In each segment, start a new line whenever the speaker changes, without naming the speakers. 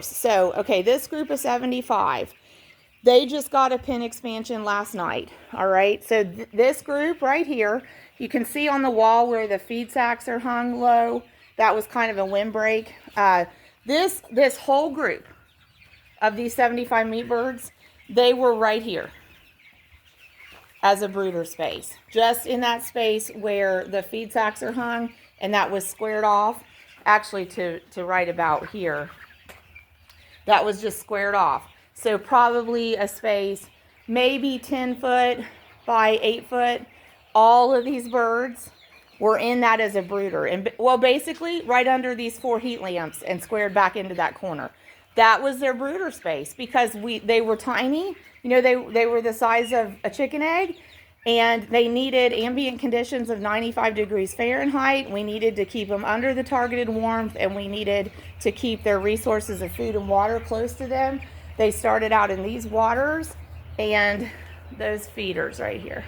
So, okay, this group of 75, they just got a pen expansion last night. All right, so this group right here, you can see on the wall where the feed sacks are hung low. That was kind of a windbreak. This whole group of these 75 meat birds, they were right here as a brooder space, just in that space where the feed sacks are hung, and that was squared off. Actually, to right about here, that was just squared off. So probably a space, maybe 10 foot by 8 foot. All of these birds were in that as a brooder. And well, basically right under these 4 heat lamps and squared back into that corner. That was their brooder space because they were tiny. You know, they were the size of a chicken egg, and they needed ambient conditions of 95 degrees Fahrenheit. We needed to keep them under the targeted warmth, and we needed to keep their resources of food and water close to them. They started out in these waters and those feeders right here.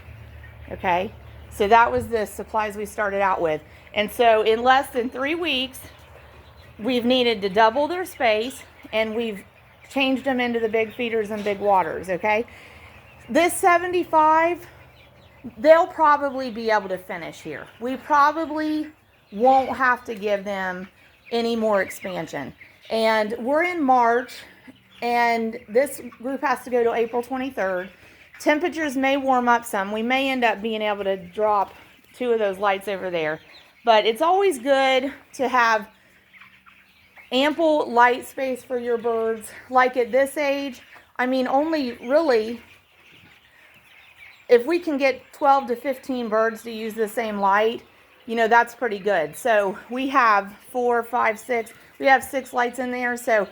Okay, so that was the supplies we started out with. And so in less than 3 weeks, we've needed to double their space, and we've changed them into the big feeders and big waters. Okay, this 75, they'll probably be able to finish here. We probably won't have to give them any more expansion. And we're in March, and this group has to go to April 23rd. Temperatures may warm up some. We may end up being able to drop 2 of those lights over there. But it's always good to have ample light space for your birds. Like at this age, I mean, only really, if we can get 12 to 15 birds to use the same light, you know, that's pretty good. So we have 4, 5, 6. We have 6 lights in there. So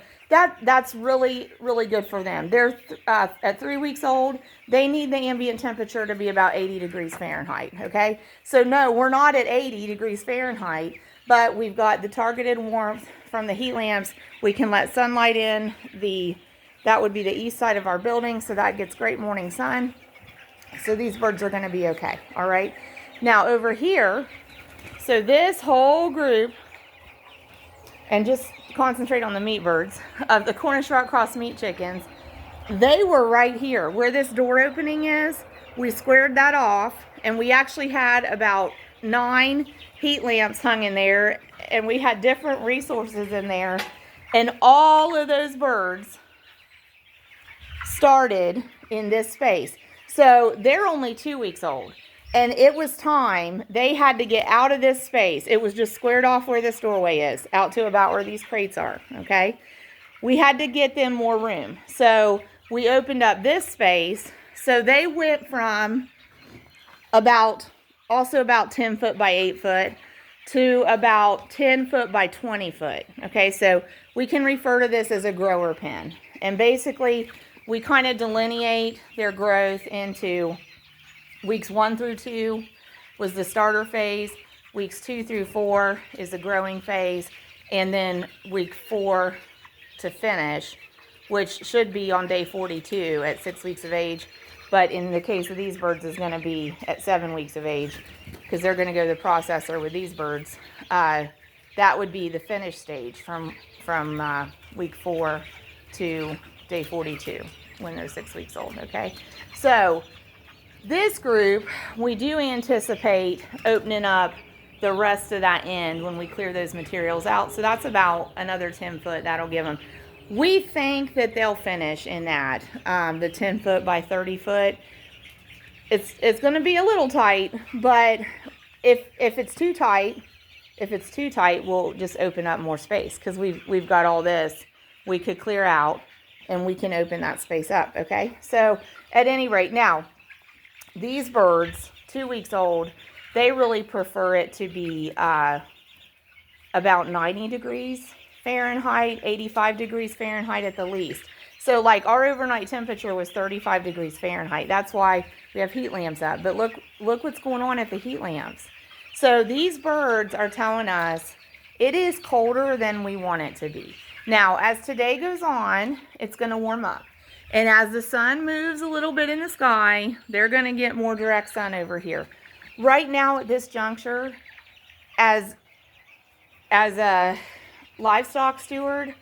that's really, really good for them. They're at 3 weeks old. They need the ambient temperature to be about 80 degrees Fahrenheit. Okay. So no, we're not at 80 degrees Fahrenheit, but we've got the targeted warmth from the heat lamps. We can let sunlight in. That would be the east side of our building. So that gets great morning sun. So these birds are going to be okay. All right. Now over here, so this whole group, and just concentrate on the meat birds, of the Cornish rock cross meat chickens, they were right here where this door opening is. We squared that off, and we actually had about 9 heat lamps hung in there, and we had different resources in there, and all of those birds started in this space. So they're only 2 weeks old, and it was time. They had to get out of this space. It was just squared off where this doorway is, out to about where these crates are, okay? We had to get them more room. So we opened up this space. So they went from about 10 foot by 8 foot to about 10 foot by 20 foot. Okay, so we can refer to this as a grower pen. And basically, we kind of delineate their growth into weeks 1 through 2 was the starter phase. Weeks 2 through 4 is the growing phase. And then week 4 to finish, which should be on day 42 at 6 weeks of age. But in the case of these birds, is going to be at 7 weeks of age, because they're going to go to the processor with these birds. That would be the finish stage from week 4 to day 42 when they're 6 weeks old. Okay, so this group, we do anticipate opening up the rest of that end when we clear those materials out. So that's about another 10 foot. That'll give them. We think that they'll finish in that, the 10 foot by 30 foot. It's going to be a little tight, but if it's too tight, we'll just open up more space, because we've got all this we could clear out, and we can open that space up. Okay, so at any rate, now these birds, 2 weeks old, they really prefer it to be about 90 degrees Fahrenheit, 85 degrees Fahrenheit at the least. So like our overnight temperature was 35 degrees Fahrenheit. That's why we have heat lamps up. But look what's going on at the heat lamps. So these birds are telling us it is colder than we want it to be. Now, as today goes on, it's going to warm up. And as the sun moves a little bit in the sky, they're going to get more direct sun over here. Right now at this juncture, as a livestock steward,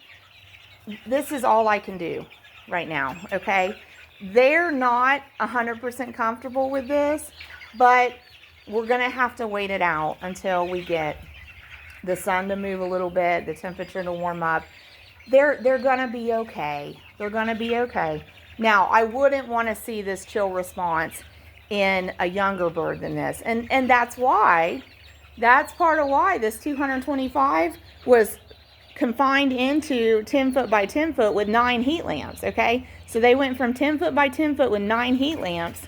this is all I can do right now, okay? They're not 100% comfortable with this, but we're going to have to wait it out until we get the sun to move a little bit, the temperature to warm up. They're going to be okay. They're going to be okay. Now, I wouldn't want to see this chill response in a younger bird than this. And that's why, that's part of why this 225 was confined into 10 foot by 10 foot with 9 heat lamps, okay? So they went from 10 foot by 10 foot with 9 heat lamps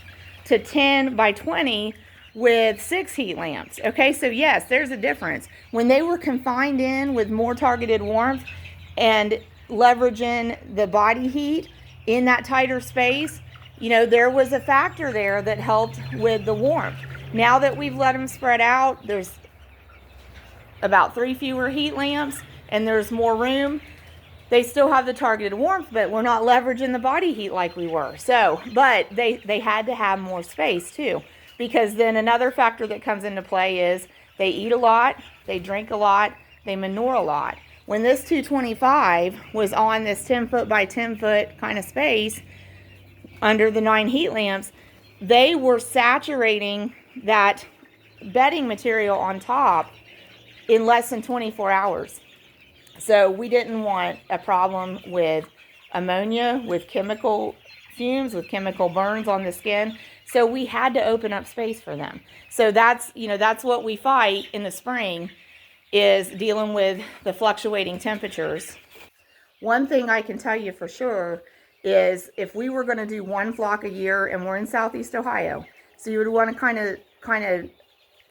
to 10 by 20 with 6 heat lamps, okay? So yes, there's a difference. When they were confined in with more targeted warmth and leveraging the body heat in that tighter space, you know, there was a factor there that helped with the warmth. Now that we've let them spread out, there's about 3 fewer heat lamps and there's more room. They still have the targeted warmth, but we're not leveraging the body heat like we were. So, but they had to have more space too, because then another factor that comes into play is they eat a lot, they drink a lot, they manure a lot. When this 225 was on this 10 foot by 10 foot kind of space under the 9 heat lamps, they were saturating that bedding material on top in less than 24 hours. So we didn't want a problem with ammonia, with chemical fumes, with chemical burns on the skin. So we had to open up space for them. So that's, you know, that's what we fight in the spring, is dealing with the fluctuating temperatures. One thing I can tell you for sure is if we were going to do one flock a year, and we're in Southeast Ohio, so you would want to kind of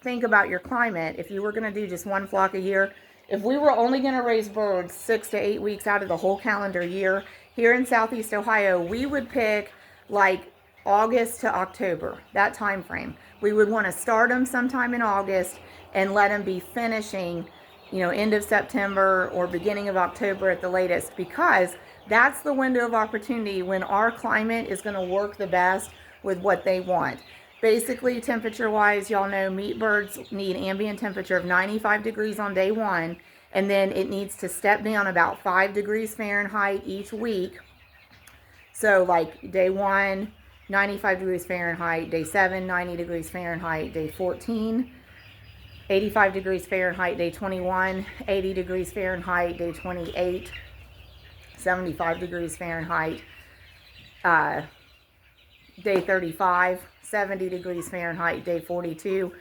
think about your climate. If you were going to do just one flock a year, if we were only going to raise birds 6 to 8 weeks out of the whole calendar year, here in Southeast Ohio, we would pick like August to October, that time frame. We would want to start them sometime in August and let them be finishing, you know, end of September or beginning of October at the latest, because that's the window of opportunity when our climate is going to work the best with what they want. Basically, temperature-wise, y'all know meat birds need ambient temperature of 95 degrees on day 1, and then it needs to step down about 5 degrees Fahrenheit each week. So like day 1, 95 degrees Fahrenheit, day 7, 90 degrees Fahrenheit, day 14, 85 degrees Fahrenheit, day 21, 80 degrees Fahrenheit, day 28, 75 degrees Fahrenheit, day 35, 70 degrees Fahrenheit, day 42,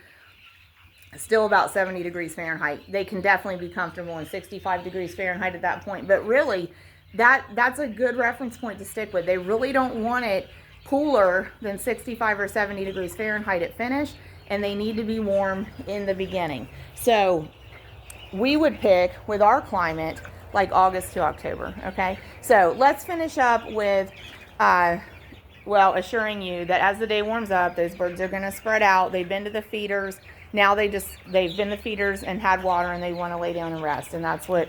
still about 70 degrees Fahrenheit. They can definitely be comfortable in 65 degrees Fahrenheit at that point, but really that's a good reference point to stick with. They really don't want it cooler than 65 or 70 degrees Fahrenheit at finish, and they need to be warm in the beginning. So we would pick, with our climate, like August to October, okay? So let's finish up with well, assuring you that as the day warms up, those birds are going to spread out. They've been to the feeders. Now they've been to feeders and had water, and they want to lay down and rest. And that's what